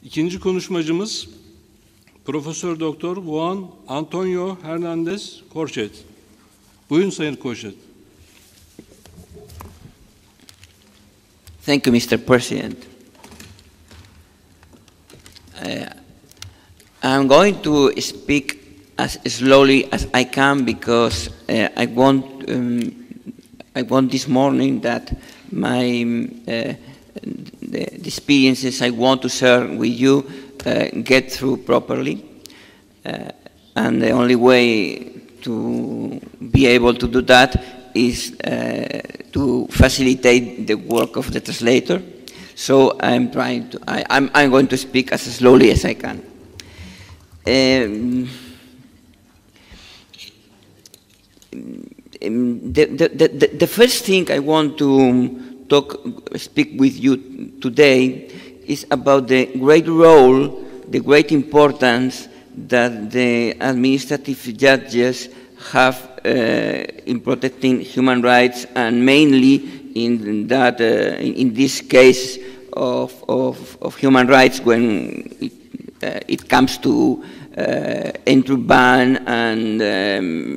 İkinci konuşmacımız Profesör Doktor Juan Antonio Hernández Corchete. Buyurun Sayın Corchete. Thank you, Mr. President. I'm going to speak as slowly as I can because I want this morning that the experiences I want to share with you get through properly. And the only way to be able to do that is to facilitate the work of the translator. So I'm going to speak as slowly as I can. The first thing I want to speak with you today is about the great role, the great importance that the administrative judges have in protecting human rights, and mainly in that, in this case of human rights when it comes to entry ban and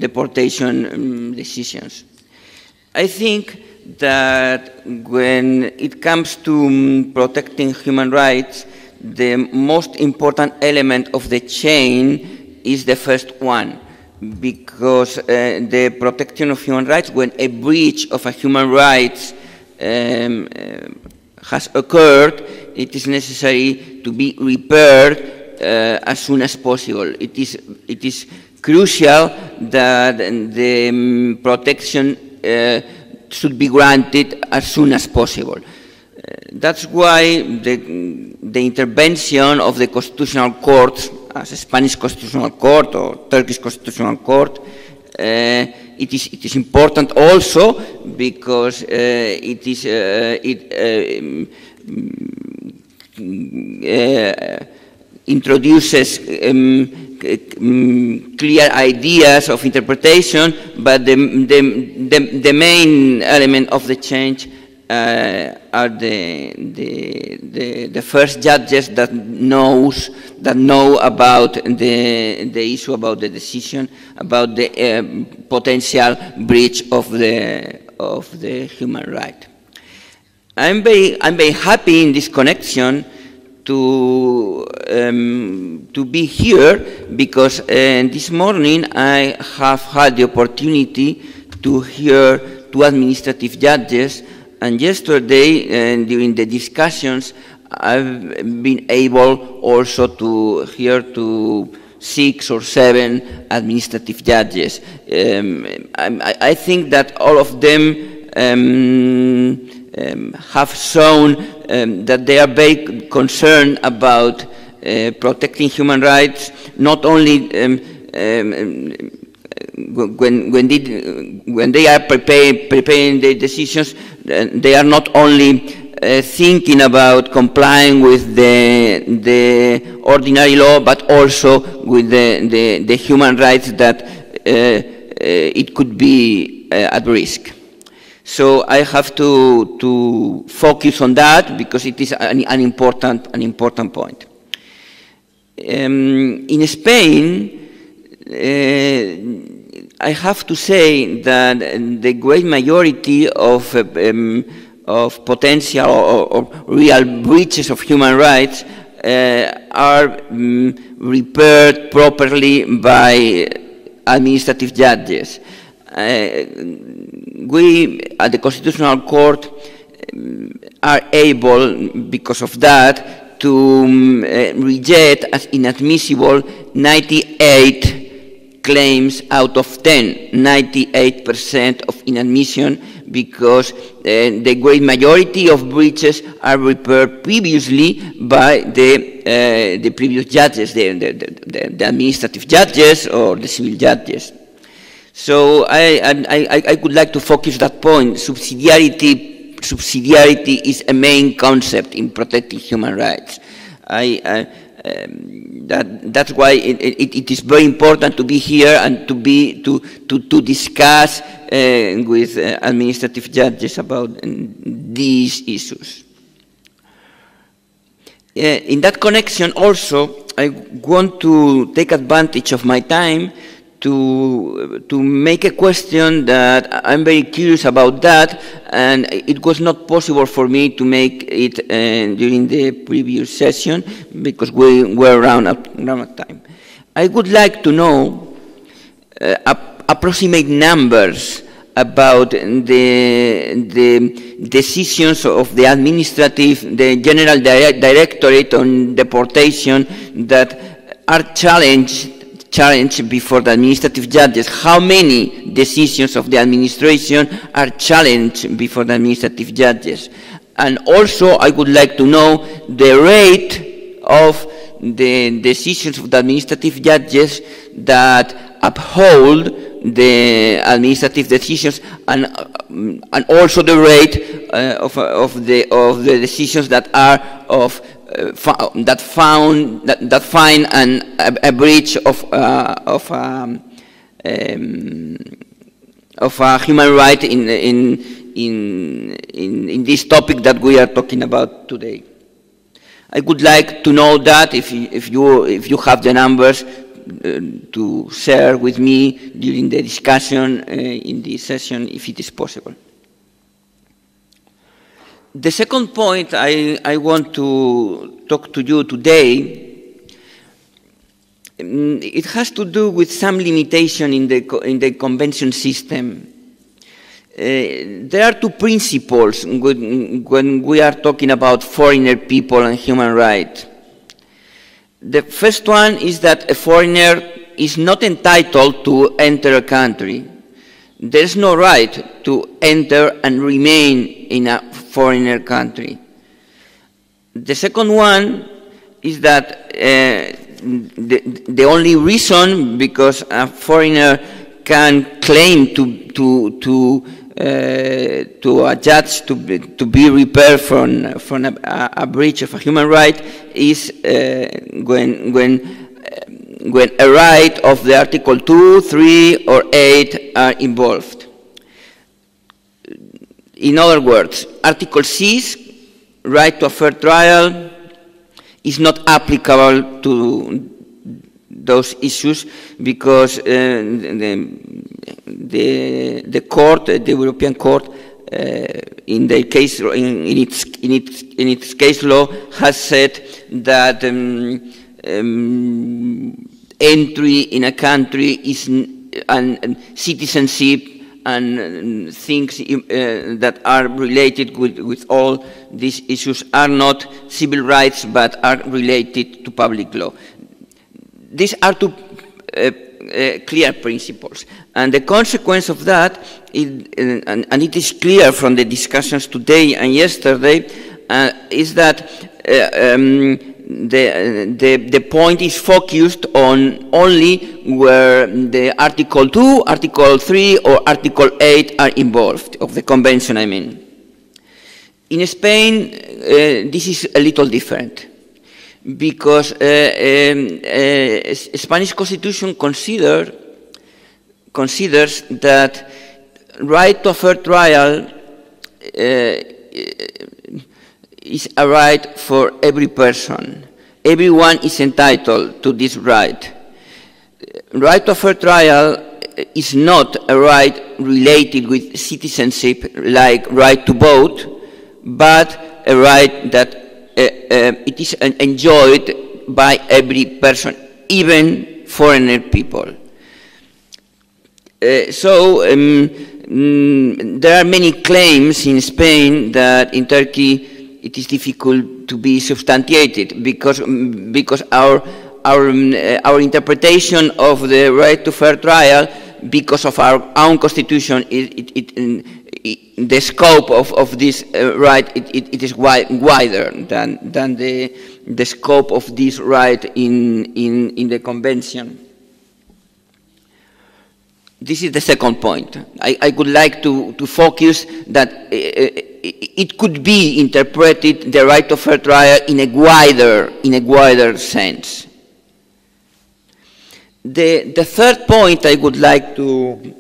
deportation decisions. I think that when it comes to protecting human rights, the most important element of the chain is the first one, because the protection of human rights, when a breach of a human rights has occurred, it is necessary to be repaired as soon as possible. It is crucial that the protection should be granted as soon as possible. That's why the intervention of the constitutional courts, as a Spanish constitutional court or Turkish constitutional court, it is important also because it introduces clear ideas of interpretation, but the main element of the change are the first judges that know about the issue, about the decision, about the potential breach of the human right. I'm very happy in this connection to be here because this morning I have had the opportunity to hear two administrative judges, and yesterday during the discussions I've been able also to hear to 6 or 7 administrative judges. I think that all of them have shown that they are very concerned about protecting human rights, not only when they are preparing the decisions. They are not only thinking about complying with the ordinary law, but also with the human rights that it could be at risk. So I have to focus on that because it is an important point. In Spain, I have to say that the great majority of potential or real breaches of human rights are repaired properly by administrative judges. We at the Constitutional Court are able, because of that, to reject as inadmissible 98 claims out of 10, 98% of inadmission, because the great majority of breaches are repaired previously by the previous judges, the administrative judges or the civil judges. So I would like to focus that point. Subsidiarity is a main concept in protecting human rights. That's why it is very important to be here and to discuss with administrative judges about these issues. In that connection also, I want to take advantage of my time to make a question that I'm very curious about that, and it was not possible for me to make it during the previous session because we were around out of time. I would like to know approximate numbers about the decisions of the the General Directorate on Deportation that are challenged before the administrative judges. How many decisions of the administration are challenged before the administrative judges? And also, I would like to know the rate of the decisions of the administrative judges that uphold the administrative decisions, and also the rate of the decisions that are that find a breach of a human right in this topic that we are talking about today. I would like to know that if you have the numbers to share with me during the discussion in this session, if it is possible. The second point I want to talk to you today, it has to do with some limitation in the convention system. There are two principles when we are talking about foreigner people and human rights. The first one is that a foreigner is not entitled to enter a country. There is no right to enter and remain in a foreigner country. The second one is that the only reason because a foreigner can claim to a judge to be repaired from a breach of a human right is when a right of the Article 2, 3, or 8 are involved. In other words, Article 6, right to a fair trial, is not applicable to those issues because the court, the European Court, in its case law, has said that entry in a country is and citizenship and things that are related with all these issues are not civil rights but are related to public law. These are two clear principles, and the consequence of that is, and it is clear from the discussions today and yesterday, is that the point is focused on only where the Article 2, Article 3, or Article 8 are involved, of the convention, I mean. In Spain, this is a little different, because Spanish Constitution considers that right to a fair trial is a right for every person. Everyone is entitled to this right. Right to a fair trial is not a right related with citizenship like right to vote, but a right that it is enjoyed by every person, even foreigner people. There are many claims in Spain that in Turkey it is difficult to be substantiated because our interpretation of the right to fair trial, because of our own constitution, the scope of this right it is wider than the scope of this right in the convention. This is the second point. I would like to focus that it could be interpreted, the right of fair trial, in a wider sense. The third point I would like to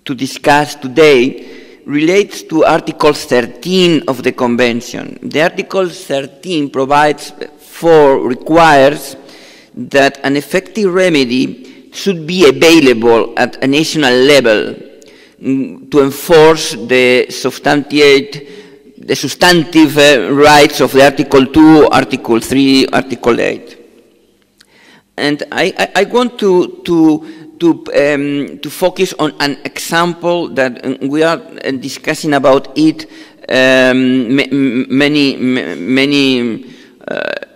discuss today relates to Article 13 of the Convention. The Article 13 provides 4 requires that an effective remedy should be available at a national level to enforce the substantive rights of the Article 2, Article 3, Article 8. And I want to focus on an example that we are discussing about it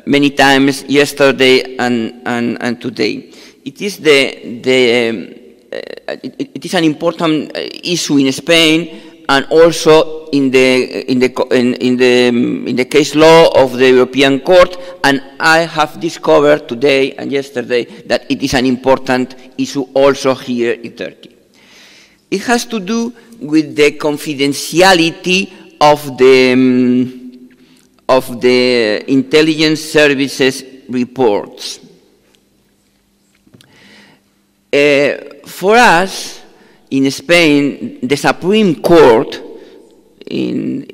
many times yesterday and today. It is it is an important issue in Spain and also in the case law of the European Court, and I have discovered today and yesterday that it is an important issue also here in Turkey. It has to do with the confidentiality of the intelligence services reports. For us, in Spain, the Supreme Court in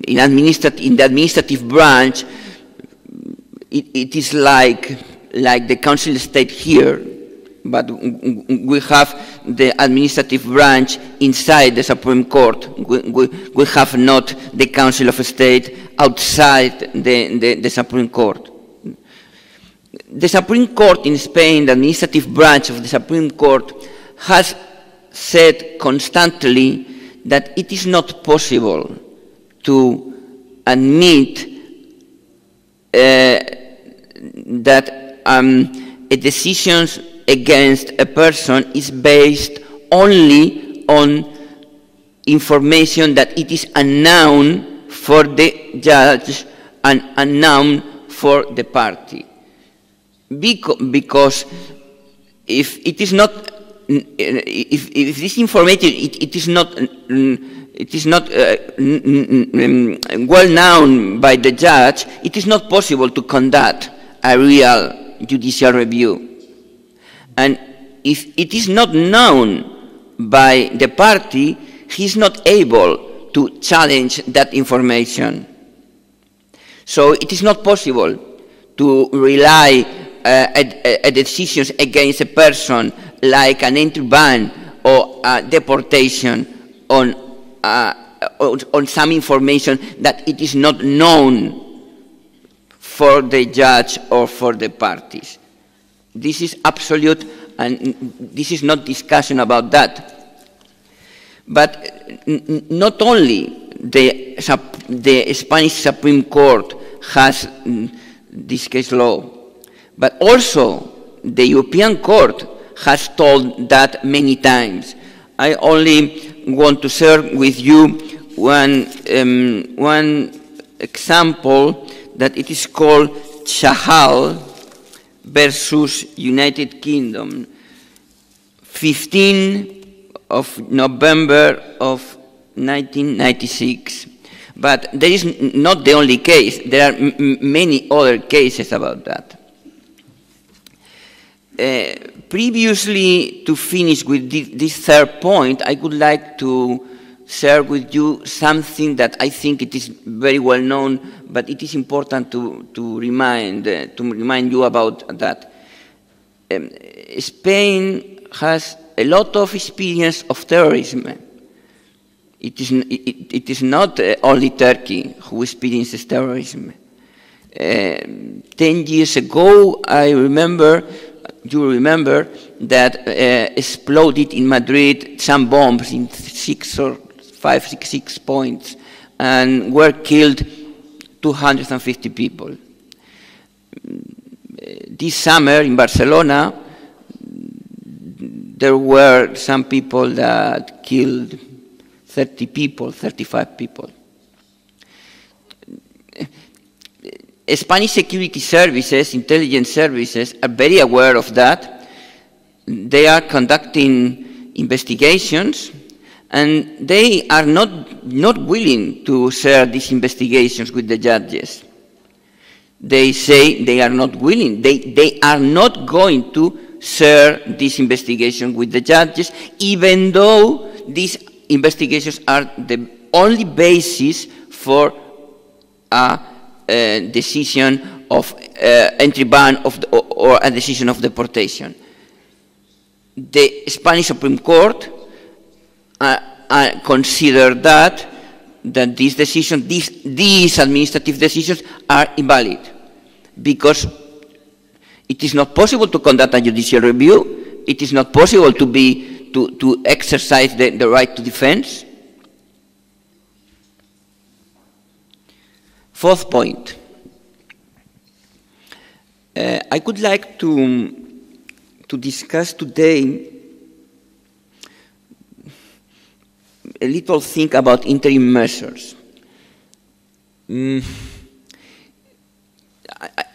the administrative branch, it is like the Council of State here, but we have the administrative branch inside the Supreme Court. We have not the Council of State outside the Supreme Court. The Supreme Court in Spain, the administrative branch of the Supreme Court, has said constantly that it is not possible to admit that a decision against a person is based only on information that it is unknown for the judge and unknown for the party. Because if it is not, if this information it is not well known by the judge, it is not possible to conduct a real judicial review. And if it is not known by the party, he is not able to challenge that information. So it is not possible to rely a decision against a person like an entry ban or a deportation on some information that it is not known for the judge or for the parties. This is absolute, and this is not discussion about that. But not only the Spanish Supreme Court has this case law, but also the European Court has told that many times. I only want to share with you one example that it is called Chahal versus United Kingdom, 15 of November of 1996. But there is not the only case. There are many other cases about that. Previously, to finish with this third point, I would like to share with you something that I think it is very well known, but it is important to remind you about that. Spain has a lot of experience of terrorism. It is not only Turkey who experiences terrorism. 10 years ago, you remember that exploded in Madrid some bombs in 6 points and were killed 250 people. This summer in Barcelona, there were some people that killed 30 people, 35 people. Spanish security services, intelligence services, are very aware of that. They are conducting investigations, and they are not willing to share these investigations with the judges. They say they are not willing. They are not going to share this investigation with the judges, even though these investigations are the only basis for a decision of entry ban or a decision of deportation. The Spanish Supreme Court considered that these decisions, these administrative decisions are invalid because it is not possible to conduct a judicial review. It is not possible to exercise the right to defense. Fourth point. I would like to discuss today a little thing about interim measures.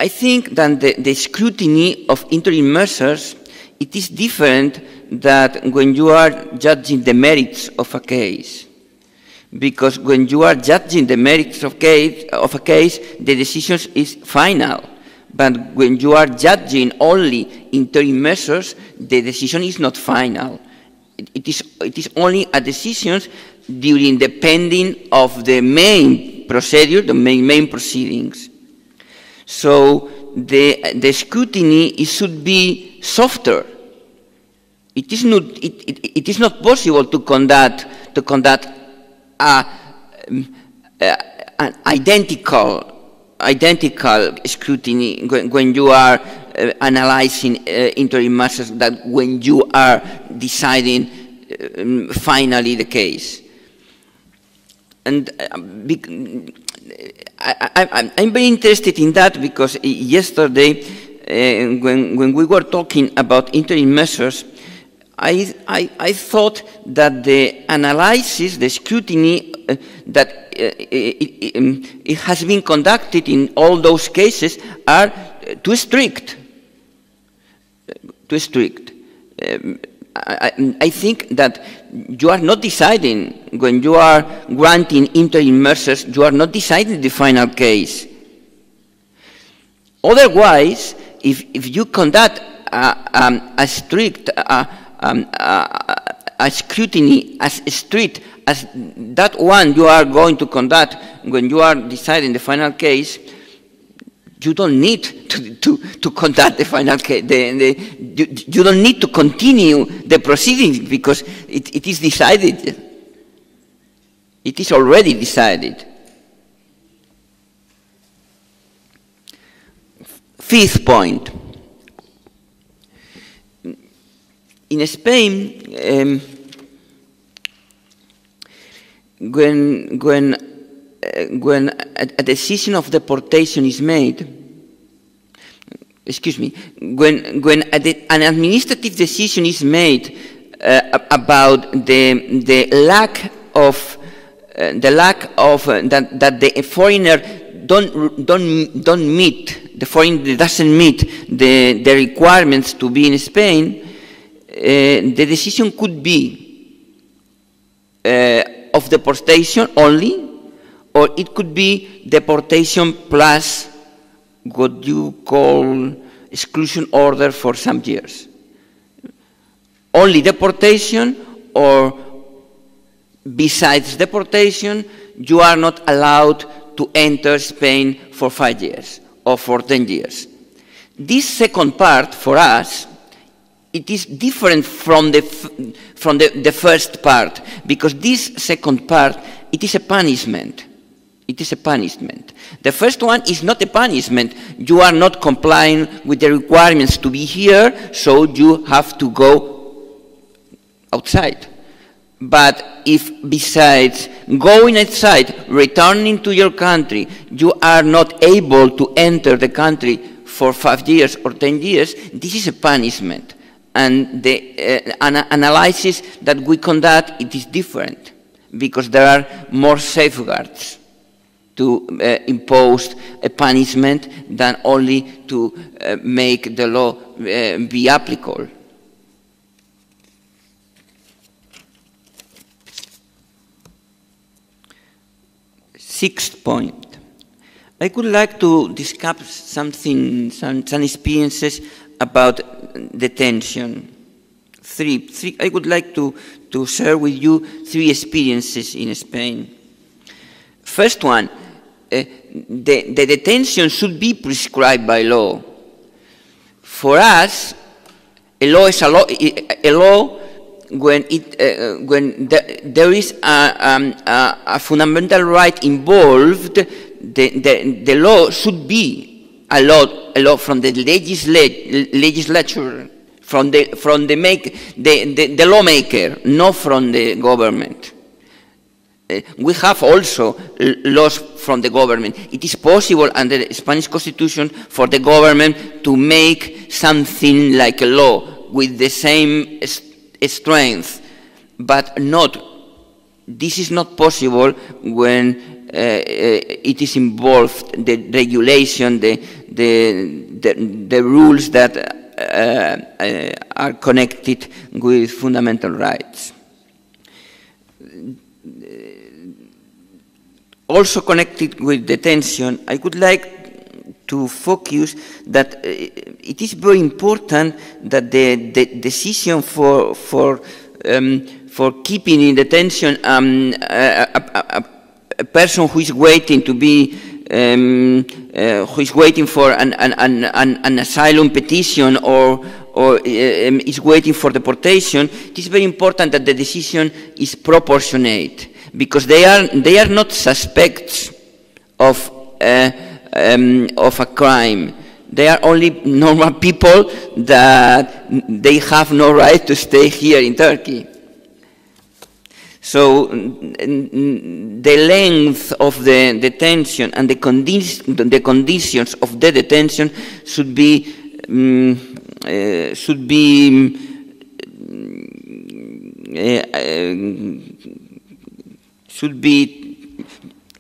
I think that the scrutiny of interim measures, it is different than when you are judging the merits of a case. Because when you are judging the merits of a case, the decision is final. But when you are judging only interim measures, the decision is not final. It is only a decision during the pending of the main procedure, the main proceedings. So the scrutiny should be softer. It is not possible to conduct an identical scrutiny when you are analyzing interim measures that when you are deciding finally the case. And I'm very interested in that because yesterday when we were talking about interim measures, I thought that the analysis, the scrutiny that it has been conducted in all those cases are too strict. Too strict. I think that you are not deciding, when you are granting interim measures, you are not deciding the final case. Otherwise, if you conduct a strict a scrutiny as strict as that one you are going to conduct when you are deciding the final case, you don't need to conduct the final case. You don't need to continue the proceedings because it is decided. It is already decided. Fifth point. In Spain, when a decision of deportation is made, when an administrative decision is made about the lack of that the foreigner don't meet, the foreigner doesn't meet the requirements to be in Spain, the decision could be of deportation only, or it could be deportation plus what you call exclusion order for some years. Only deportation, or besides deportation, you are not allowed to enter Spain for 5 years or for 10 years. This second part, for us, it is different from the first part, because this second part, it is a punishment. It is a punishment. The first one is not a punishment. You are not complying with the requirements to be here, so you have to go outside. But if besides going outside, returning to your country, you are not able to enter the country for 5 years or 10 years, this is a punishment. And the analysis that we conduct, it is different, because there are more safeguards to impose a punishment than only to make the law be applicable. Sixth point. I would like to discuss some experiences about detention. I would like to share with you 3 experiences in Spain. First one, the detention should be prescribed by law. For us, a law is a law when there is a fundamental right involved. The law should be a law from the legislature, from the lawmaker, not from the government. We have also laws from the government. It is possible under the Spanish Constitution for the government to make something like a law with the same strength, but this is not possible when it is involved the regulation, the rules that are connected with fundamental rights. Also connected with detention, I would like to focus that it is very important that the decision for keeping in detention a person who is waiting to be who is waiting for an asylum petition or is waiting for deportation. It is very important that the decision is proportionate, because they are not suspects of a crime. They are only normal people that they have no right to stay here in Turkey. So the length of the detention and the conditions of the detention should be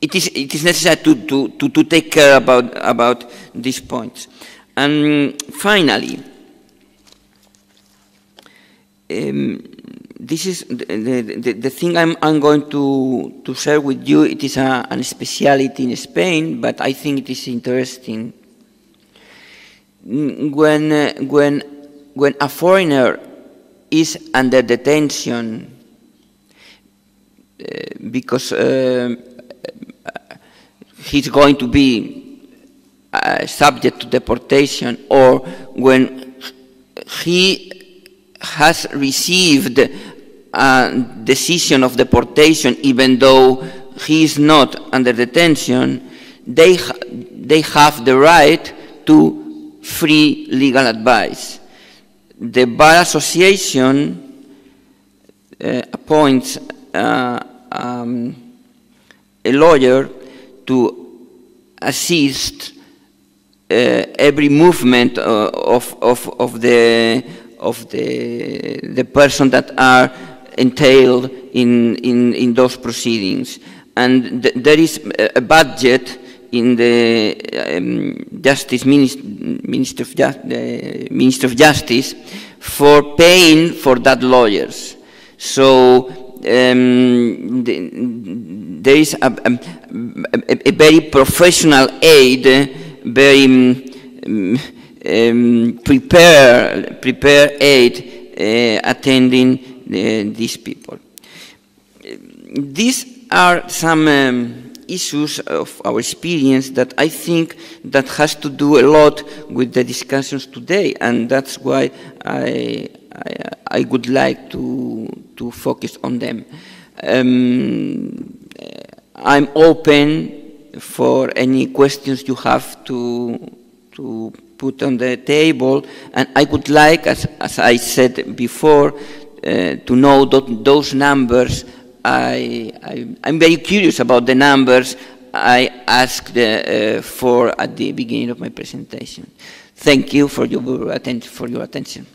it is necessary to take care about these points. And finally, this is the thing I'm going to share with you. It is a speciality in Spain, but I think it is interesting. When a foreigner is under detention because he's going to be subject to deportation, or when he has received a decision of deportation even though he is not under detention, they have the right to free legal advice. The Bar Association appoints a lawyer to assist every movement of the person that are entailed in those proceedings. And there is a budget in the Minister of Justice for paying for that lawyers. So there is a very professional aid, very prepare aid attending these people. These are some issues of our experience that I think that has to do a lot with the discussions today, and that's why I would like to focus on them. I'm open for any questions you have to put on the table, and I would like, as I said before, to know those numbers. I'm very curious about the numbers I asked for at the beginning of my presentation. Thank you for your attention.